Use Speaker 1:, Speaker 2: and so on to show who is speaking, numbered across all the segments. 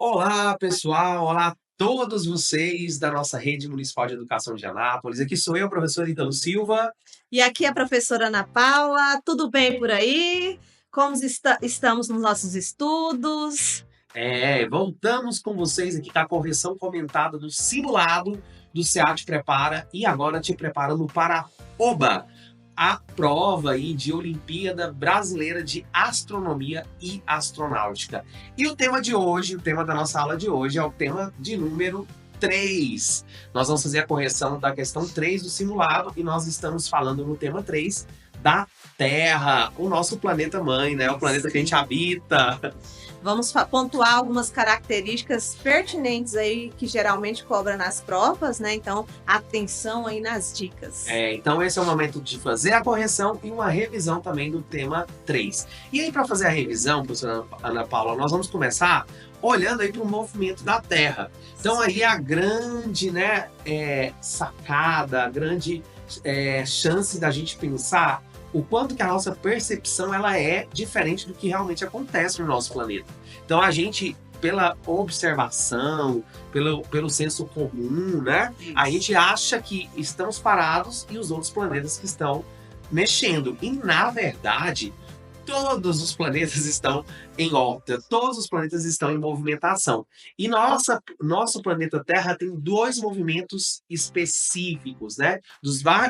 Speaker 1: Olá, pessoal! Olá a todos vocês da nossa Rede Municipal de Educação de Anápolis. Aqui sou eu, professor Ítalo Silva.
Speaker 2: E aqui é a professora Ana Paula. Tudo bem por aí? Como estamos nos nossos estudos?
Speaker 1: Voltamos com vocês aqui com a correção comentada do simulado do SEAD Prepara e agora te preparando para a OBA, a prova aí de Olimpíada Brasileira de Astronomia e Astronáutica. E o tema de hoje, o tema da nossa aula de hoje é o tema de número 3. Nós vamos fazer a correção da questão 3 do simulado e nós estamos falando no tema 3 da Terra, o nosso planeta mãe, né? O planeta que a gente habita.
Speaker 2: Vamos pontuar algumas características pertinentes aí que geralmente cobram nas provas, né? Então, atenção aí nas dicas.
Speaker 1: Então esse é o momento de fazer a correção e uma revisão também do tema 3. E aí, para fazer a revisão, professora Ana Paula, nós vamos começar olhando aí para o movimento da Terra. Então aí a grande sacada, a grande chance da gente pensar o quanto que a nossa percepção ela é diferente do que realmente acontece no nosso planeta. Então a gente, pela observação, pelo senso comum, né? A gente acha que estamos parados e os outros planetas que estão mexendo. E na verdade, todos os planetas estão em órbita, todos os planetas estão em movimentação. E nosso planeta Terra tem dois movimentos específicos, né?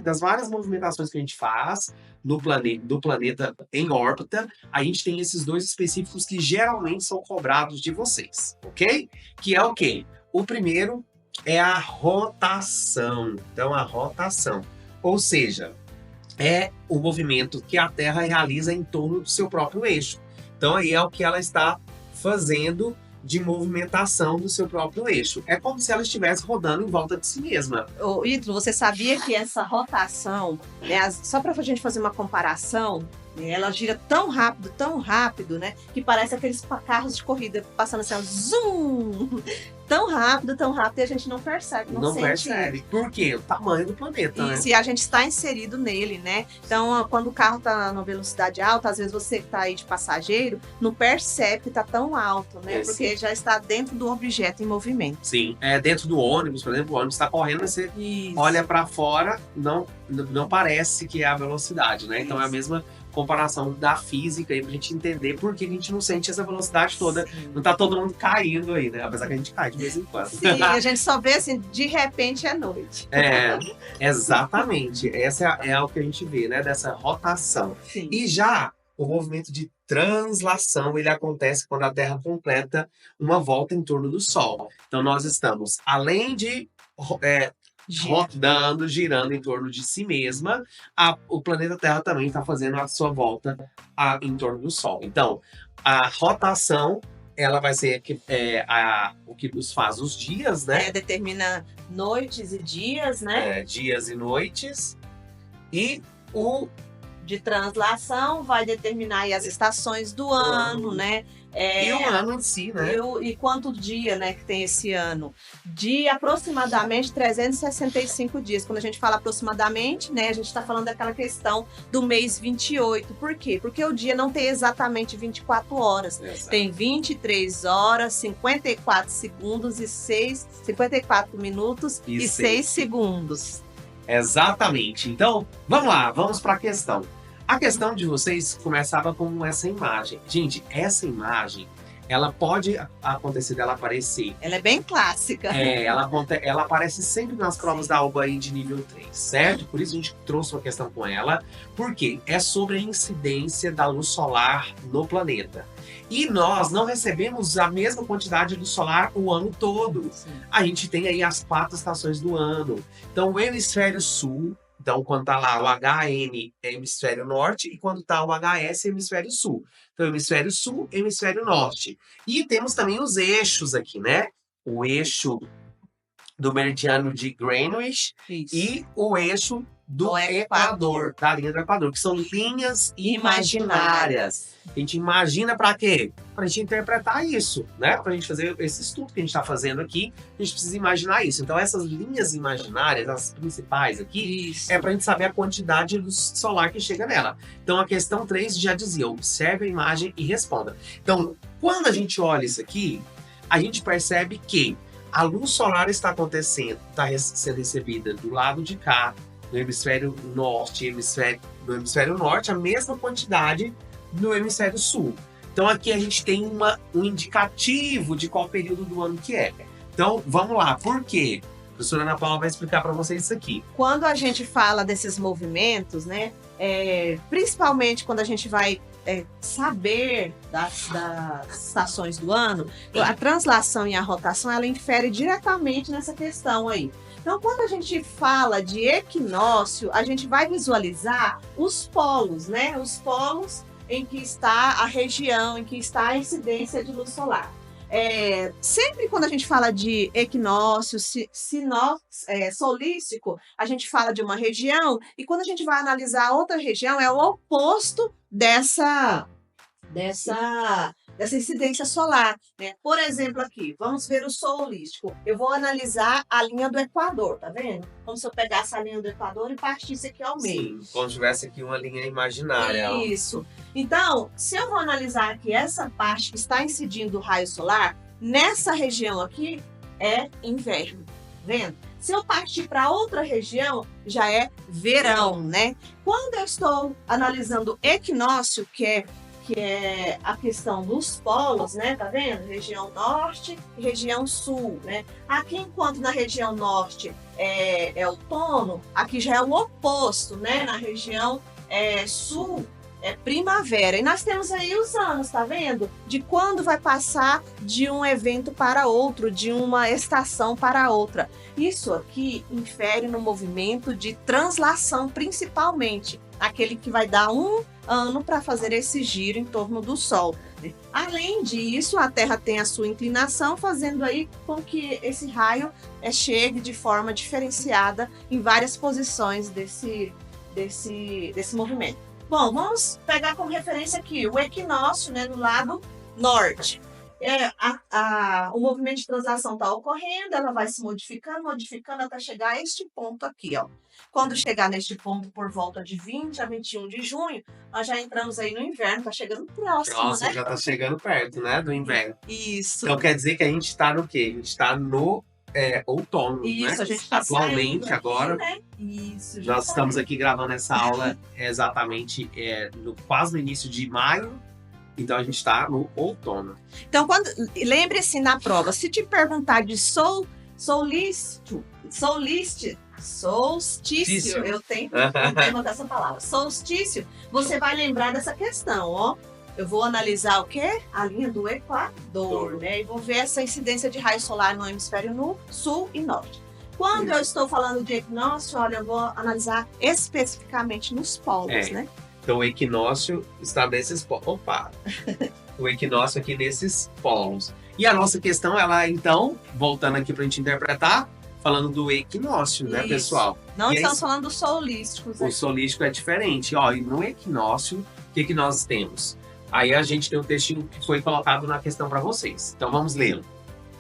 Speaker 1: Das várias movimentações que a gente faz do planeta em órbita, a gente tem esses dois específicos que geralmente são cobrados de vocês, ok? Que é o quê? O primeiro é a rotação. Então, a rotação. Ou seja, é o movimento que a Terra realiza em torno do seu próprio eixo. Então aí é o que ela está fazendo de movimentação do seu próprio eixo. É como se ela estivesse rodando em volta de si mesma.
Speaker 2: Ô, Ítalo, você sabia que essa rotação, né, só para a gente fazer uma comparação, né, ela gira tão rápido, né, que parece aqueles carros de corrida passando assim, ó, zoom! Tão rápido, e a gente não percebe,
Speaker 1: não percebe. Por quê? O tamanho do planeta, né?
Speaker 2: E a gente está inserido nele, né? Então, quando o carro está numa velocidade alta, às vezes você que está aí de passageiro não percebe que está tão alto, né? Porque já está dentro do objeto em movimento.
Speaker 1: Sim, dentro do ônibus, por exemplo, o ônibus está correndo, você olha para fora, não parece que é a velocidade, né? Então é a mesma comparação da física aí pra gente entender por que a gente não sente essa velocidade toda. Sim. Não tá todo mundo caindo aí, né? Apesar que a gente cai de vez em quando.
Speaker 2: Sim, a gente só vê assim, de repente é noite.
Speaker 1: Exatamente. Essa é o que a gente vê, né? Dessa rotação.
Speaker 2: Sim.
Speaker 1: E já o movimento de translação, ele acontece quando a Terra completa uma volta em torno do Sol. Então nós estamos, além de rodando, girando em torno de si mesma, o planeta Terra também está fazendo a sua volta em torno do Sol. Então, a rotação, ela vai ser o que nos faz os dias, né?
Speaker 2: Determina noites e dias, né?
Speaker 1: Dias e noites. E o
Speaker 2: de translação vai determinar aí as estações do ano, né?
Speaker 1: E o ano em si, né?
Speaker 2: E quanto dia, né, que tem esse ano? De aproximadamente 365 dias. Quando a gente fala aproximadamente, né, a gente está falando daquela questão do mês 28. Por quê? Porque o dia não tem exatamente 24 horas. Exato. Tem 23 horas, 54 segundos e 54 minutos e 6 segundos.
Speaker 1: Exatamente. Então, vamos lá, vamos para a questão. A questão de vocês começava com essa imagem. Gente, essa imagem, ela pode acontecer dela aparecer.
Speaker 2: Ela é bem clássica.
Speaker 1: Ela aparece sempre nas provas da OBA aí de nível 3, certo? Por isso a gente trouxe uma questão com ela. Porque é sobre a incidência da luz solar no planeta. E nós não recebemos a mesma quantidade de luz solar o ano todo. Sim. A gente tem aí as 4 estações do ano. Então, o hemisfério sul... Então, quando tá lá o HN é hemisfério norte e quando tá o HS é hemisfério sul. Então, hemisfério sul, hemisfério norte. E temos também os eixos aqui, né? O eixo do meridiano de Greenwich. Isso. E o eixo do Equador, da linha do Equador, que são linhas imaginárias. A gente imagina para quê? Para a gente interpretar isso, né? Para a gente fazer esse estudo que a gente está fazendo aqui, a gente precisa imaginar isso. Então, essas linhas imaginárias, as principais aqui, é para a gente saber a quantidade de luz solar que chega nela. Então, a questão 3 já dizia, observe a imagem e responda. Então, quando a gente olha isso aqui, a gente percebe que a luz solar está acontecendo, sendo recebida do lado de cá, no hemisfério norte, no hemisfério norte, a mesma quantidade no hemisfério sul. Então aqui a gente tem um indicativo de qual período do ano que é. Então vamos lá, por quê? A professora Ana Paula vai explicar para vocês isso aqui.
Speaker 2: Quando a gente fala desses movimentos, né, principalmente quando a gente vai saber das estações do ano, a translação e a rotação, ela infere diretamente nessa questão aí. Então, quando a gente fala de equinócio, a gente vai visualizar os polos, né? Os polos em que está a região, em que está a incidência de luz solar. Sempre quando a gente fala de equinócio, solístico, a gente fala de uma região, e quando a gente vai analisar outra região, é o oposto dessa incidência solar, né? Por exemplo, aqui, vamos ver o solístico. Eu vou analisar a linha do Equador, tá vendo? Como se eu pegasse a linha do Equador e partisse aqui ao meio.
Speaker 1: Sim, como se tivesse aqui uma linha imaginária.
Speaker 2: Isso. Então, se eu vou analisar aqui essa parte que está incidindo o raio solar, nessa região aqui é inverno, tá vendo? Se eu partir para outra região, já é verão, né? Quando eu estou analisando equinócio, que é a questão dos polos, né? Tá vendo? Região norte e região sul, né? Aqui, enquanto na região norte é outono, aqui já é o oposto, né? Na região sul é primavera. E nós temos aí os anos, tá vendo? De quando vai passar de um evento para outro, de uma estação para outra. Isso aqui infere no movimento de translação, principalmente. Aquele que vai dar um ano para fazer esse giro em torno do Sol. Além disso, a Terra tem a sua inclinação, fazendo aí com que esse raio chegue de forma diferenciada em várias posições desse movimento. Bom, vamos pegar como referência aqui o equinócio, né, no lado norte. O movimento de translação está ocorrendo, ela vai se modificando até chegar a este ponto aqui, ó. Quando chegar neste ponto por volta de 20 a 21 de junho, nós já entramos aí no inverno, tá chegando próximo, né?
Speaker 1: Já tá chegando perto, né, do inverno.
Speaker 2: Isso.
Speaker 1: Então quer dizer que a gente tá no quê? A gente tá no outono,
Speaker 2: isso,
Speaker 1: né?
Speaker 2: A gente tá
Speaker 1: atualmente agora,
Speaker 2: né? Isso,
Speaker 1: nós estamos aqui gravando essa aula exatamente quase no início de maio. Então a gente está no outono.
Speaker 2: Então, lembre-se na prova, se te perguntar de solstício, eu tenho que notar essa palavra. Solstício, você vai lembrar dessa questão, ó. Eu vou analisar o quê? A linha do Equador, né? E vou ver essa incidência de raio solar no hemisfério sul e norte. Quando eu estou falando de equinócio, olha, eu vou analisar especificamente nos polos, né?
Speaker 1: Então o equinócio está nesses polos. Opa! O equinócio aqui nesses polos. E a nossa questão, ela então, voltando aqui para a gente interpretar, falando do equinócio, né, pessoal?
Speaker 2: Não estamos falando dos solísticos.
Speaker 1: O solístico é diferente. Ó, e no equinócio, o que nós temos? Aí a gente tem um textinho que foi colocado na questão para vocês. Então vamos lê-lo.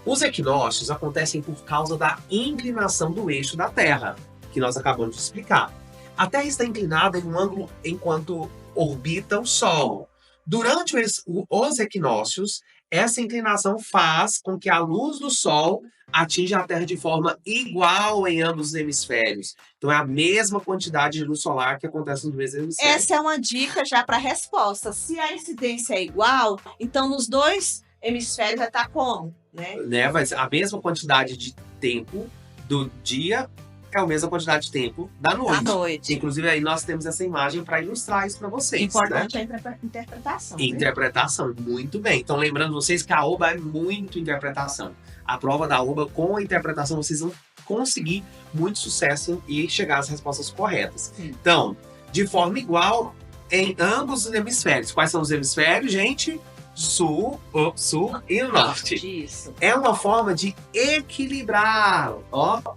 Speaker 1: Os equinócios acontecem por causa da inclinação do eixo da Terra, que nós acabamos de explicar. A Terra está inclinada em um ângulo enquanto orbita o Sol. Durante os equinócios, essa inclinação faz com que a luz do Sol atinja a Terra de forma igual em ambos os hemisférios. Então é a mesma quantidade de luz solar que acontece nos dois hemisférios.
Speaker 2: Essa é uma dica já para a resposta. Se a incidência é igual, então nos dois hemisférios vai estar como? Né?
Speaker 1: Vai ser a mesma quantidade de tempo do dia é a mesma quantidade de tempo da noite. Inclusive, aí nós temos essa imagem para ilustrar isso para vocês.
Speaker 2: Importante, né? A interpretação.
Speaker 1: Interpretação, muito bem. Então, lembrando vocês que a OBA é muito interpretação. A prova da OBA, com a interpretação, vocês vão conseguir muito sucesso e chegar às respostas corretas.
Speaker 2: Sim.
Speaker 1: Então, de forma igual em ambos os hemisférios. Quais são os hemisférios, gente? Sul e norte.
Speaker 2: Isso.
Speaker 1: É uma forma de equilibrar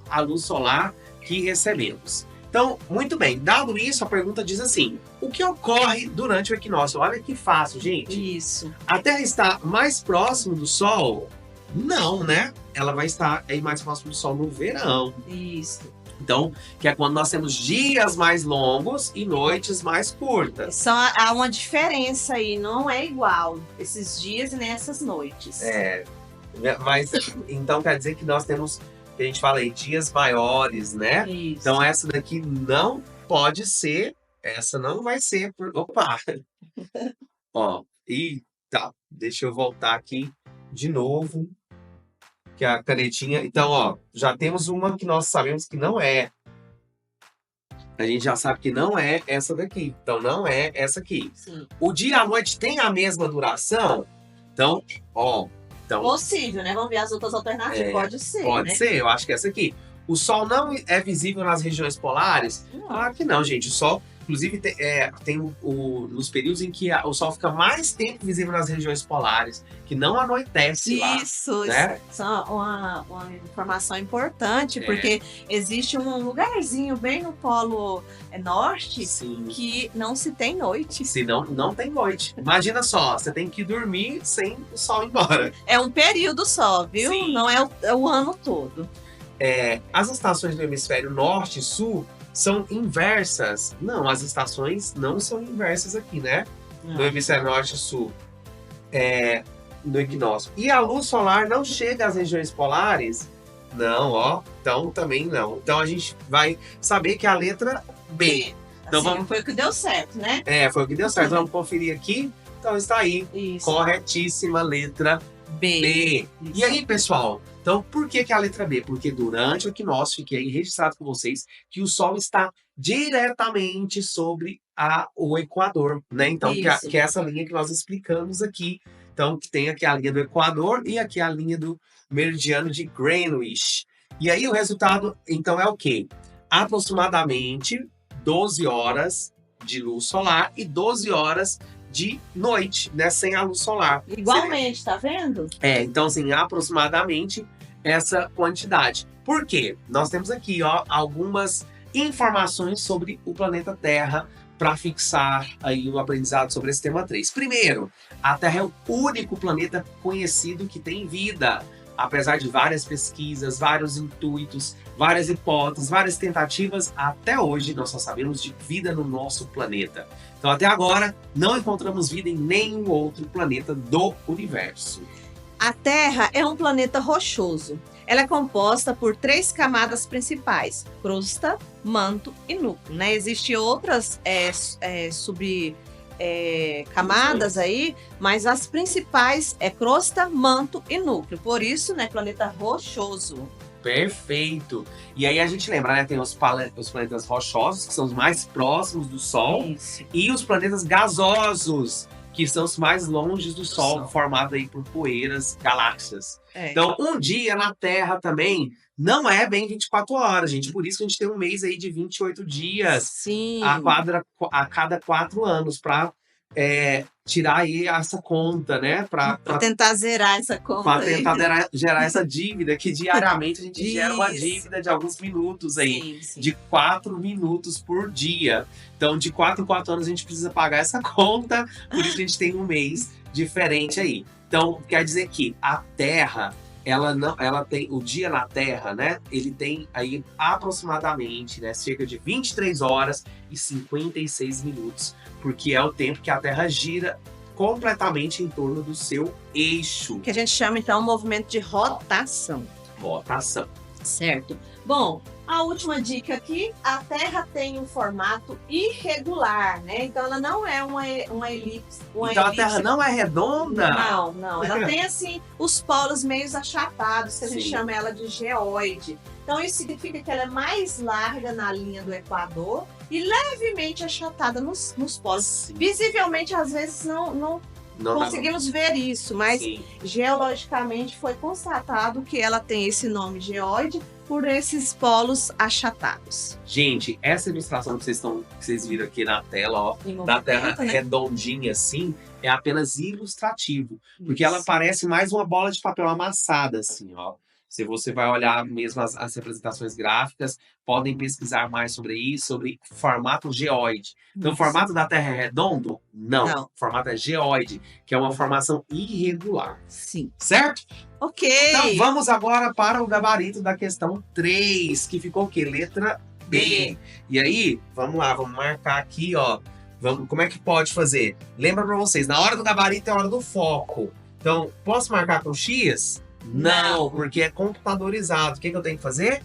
Speaker 1: a luz solar que recebemos. Então, muito bem. Dado isso, a pergunta diz assim: o que ocorre durante o equinócio? Olha que fácil, gente.
Speaker 2: Isso.
Speaker 1: A Terra está mais próximo do Sol? Não, né? Ela vai estar mais próximo do Sol no verão.
Speaker 2: Isso.
Speaker 1: Então, que é quando nós temos dias mais longos e noites mais curtas.
Speaker 2: Há uma diferença aí, não é igual esses dias e nessas noites.
Speaker 1: Mas, então quer dizer que nós temos, que a gente fala aí, dias maiores, né?
Speaker 2: Isso.
Speaker 1: Então essa daqui não pode ser, essa não vai ser por... Opa! Ó, e tá, deixa eu voltar aqui de novo, que a canetinha... Então, ó, já temos uma que nós sabemos que não é. A gente já sabe que não é essa daqui. Então, não é essa aqui.
Speaker 2: Sim.
Speaker 1: O dia e a noite tem a mesma duração? Então, ó... Então,
Speaker 2: Possível, né? Vamos ver as outras alternativas. Pode ser,
Speaker 1: pode
Speaker 2: né?
Speaker 1: ser, eu acho que é essa aqui. O Sol não é visível nas regiões polares?
Speaker 2: Não.
Speaker 1: Claro que não, gente. O Sol, inclusive, tem nos períodos em que o Sol fica mais tempo visível nas regiões polares, que não anoitece lá.
Speaker 2: Isso,
Speaker 1: né?
Speaker 2: isso é uma informação importante, porque existe um lugarzinho bem no Polo Norte
Speaker 1: Sim.
Speaker 2: que não se tem noite.
Speaker 1: Se não tem noite. Imagina só, você tem que dormir sem o Sol ir embora.
Speaker 2: É um período só, viu?
Speaker 1: Sim.
Speaker 2: Não é o ano todo.
Speaker 1: As estações do hemisfério norte e sul são inversas. Não, as estações não são inversas aqui, né? No hemisfério norte e sul. No equinócio. E a luz solar não chega às regiões polares? Não, ó. Então também não. Então a gente vai saber que a letra B. Então,
Speaker 2: Assim, foi o que deu certo, né?
Speaker 1: Foi o que deu certo. Vamos conferir aqui. Então está aí.
Speaker 2: Isso.
Speaker 1: Corretíssima letra B. E aí, pessoal? Então, por que a letra B? Porque durante o equinócio, fiquei aí registrado com vocês que o Sol está diretamente sobre o Equador, né? Então, que é essa linha que nós explicamos aqui. Então, que tem aqui a linha do Equador e aqui a linha do meridiano de Greenwich. E aí, o resultado, então, é o quê? Aproximadamente 12 horas de luz solar e 12 horas de noite, né? Sem a luz solar.
Speaker 2: Igualmente, tá vendo?
Speaker 1: Então, assim, aproximadamente essa quantidade. Por quê? Nós temos aqui, ó, algumas informações sobre o planeta Terra para fixar aí o aprendizado sobre esse tema 3. Primeiro, a Terra é o único planeta conhecido que tem vida. Apesar de várias pesquisas, vários intuitos, várias hipóteses, várias tentativas, até hoje nós só sabemos de vida no nosso planeta. Então, até agora, não encontramos vida em nenhum outro planeta do universo.
Speaker 2: A Terra é um planeta rochoso. Ela é composta por 3 camadas principais: crosta, manto e núcleo, né? Existem outras camadas aí, mas as principais é crosta, manto e núcleo. Por isso, né, planeta rochoso.
Speaker 1: Perfeito. E aí a gente lembra, né? Tem os planetas rochosos, que são os mais próximos do Sol.
Speaker 2: Isso.
Speaker 1: E os planetas gasosos, que são os mais longe do Sol, formados aí por poeiras, galáxias. Então, um dia na Terra também não é bem 24 horas, gente. Por isso que a gente tem um mês aí de 28 dias.
Speaker 2: Sim.
Speaker 1: A cada 4 anos, para tirar aí essa conta, né? Para
Speaker 2: tentar zerar essa conta.
Speaker 1: Para tentar gerar essa dívida, que diariamente a gente gera uma dívida de alguns minutos aí. Sim. De 4 minutos por dia. Então, de 4 em 4 anos a gente precisa pagar essa conta, por isso a gente tem um mês diferente aí. Então, quer dizer que a Terra, ela tem o dia na Terra, né? Ele tem aí aproximadamente, né, cerca de 23 horas e 56 minutos, porque é o tempo que a Terra gira completamente em torno do seu eixo.
Speaker 2: Que a gente chama, então, um movimento de rotação.
Speaker 1: Rotação.
Speaker 2: Certo. Bom, a última dica aqui: a Terra tem um formato irregular, né? Então ela não é uma elipse.
Speaker 1: Então a Terra não é redonda?
Speaker 2: Não. Ela tem, assim, os polos meio achatados, que a gente chama ela de geóide. Então isso significa que ela é mais larga na linha do Equador e levemente achatada nos polos.
Speaker 1: Sim.
Speaker 2: Visivelmente, às vezes, não conseguimos ver isso, mas geologicamente foi constatado que ela tem esse nome geóide por esses polos achatados.
Speaker 1: Gente, essa ilustração que vocês viram aqui na tela, ó, da Terra, né, redondinha assim, é apenas ilustrativo, porque ela parece mais uma bola de papel amassada, assim, ó. Se você vai olhar mesmo as representações gráficas, podem pesquisar mais sobre isso, sobre formato geóide. Então, o formato da Terra é redondo? Não. O formato é geóide, que é uma formação irregular.
Speaker 2: Sim.
Speaker 1: Certo?
Speaker 2: Ok.
Speaker 1: Então, vamos agora para o gabarito da questão 3, que ficou o quê? Letra B. E aí, vamos lá, vamos marcar aqui, ó. Como é que pode fazer? Lembra para vocês, na hora do gabarito é a hora do foco. Então, posso marcar com X? Não, porque é computadorizado. O que eu tenho que fazer?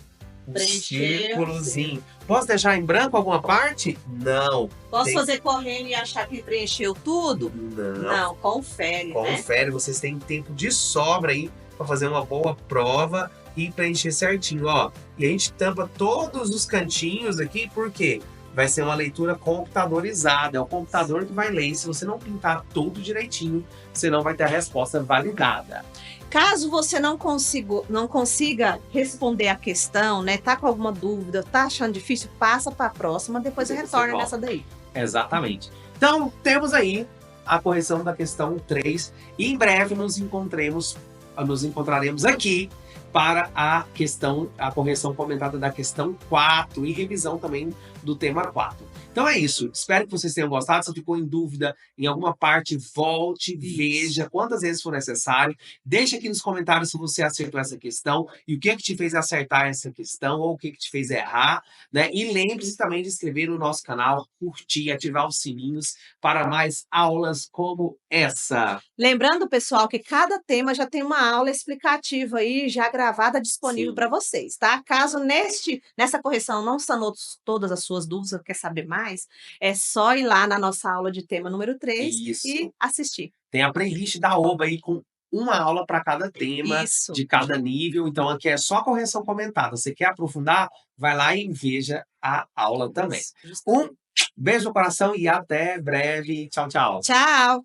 Speaker 1: Um
Speaker 2: Preencher.
Speaker 1: círculozinho. Posso deixar em branco alguma parte? Não.
Speaker 2: Posso
Speaker 1: Tem-
Speaker 2: fazer correndo e achar que preencheu tudo?
Speaker 1: Não.
Speaker 2: Não, confere, né?
Speaker 1: Confere, vocês têm tempo de sobra aí para fazer uma boa prova e preencher certinho, ó. E a gente tampa todos os cantinhos aqui, por quê? Vai ser uma leitura computadorizada, é o computador que vai ler. E se você não pintar tudo direitinho, você não vai ter a resposta validada.
Speaker 2: Caso você não consiga responder a questão, né? Tá com alguma dúvida, tá achando difícil, passa para a próxima, depois
Speaker 1: Você
Speaker 2: retorna
Speaker 1: volta.
Speaker 2: nessa daí.
Speaker 1: Exatamente. Então, temos aí a correção da questão 3 e em breve nos encontraremos aqui para a correção comentada da questão 4 e revisão também do tema 4. Então é isso. Espero que vocês tenham gostado. Se ficou em dúvida em alguma parte, volte, veja quantas vezes for necessário. Deixe aqui nos comentários se você acertou essa questão e o que é que te fez acertar essa questão ou o que é que te fez errar, né? E lembre-se também de inscrever no nosso canal, curtir, ativar os sininhos para mais aulas como essa.
Speaker 2: Lembrando, pessoal, que cada tema já tem uma aula explicativa aí, já gravada, disponível para vocês, tá? Caso nessa correção não sanou todas as suas dúvidas, quer saber mais, é só ir lá na nossa aula de tema número 3
Speaker 1: Isso.
Speaker 2: e assistir.
Speaker 1: Tem a playlist da Oba aí com uma aula para cada tema,
Speaker 2: Isso.
Speaker 1: de cada nível. Então, aqui é só correção comentada. Você quer aprofundar? Vai lá e veja a aula também. Um beijo no coração e até breve. Tchau, tchau.
Speaker 2: Tchau!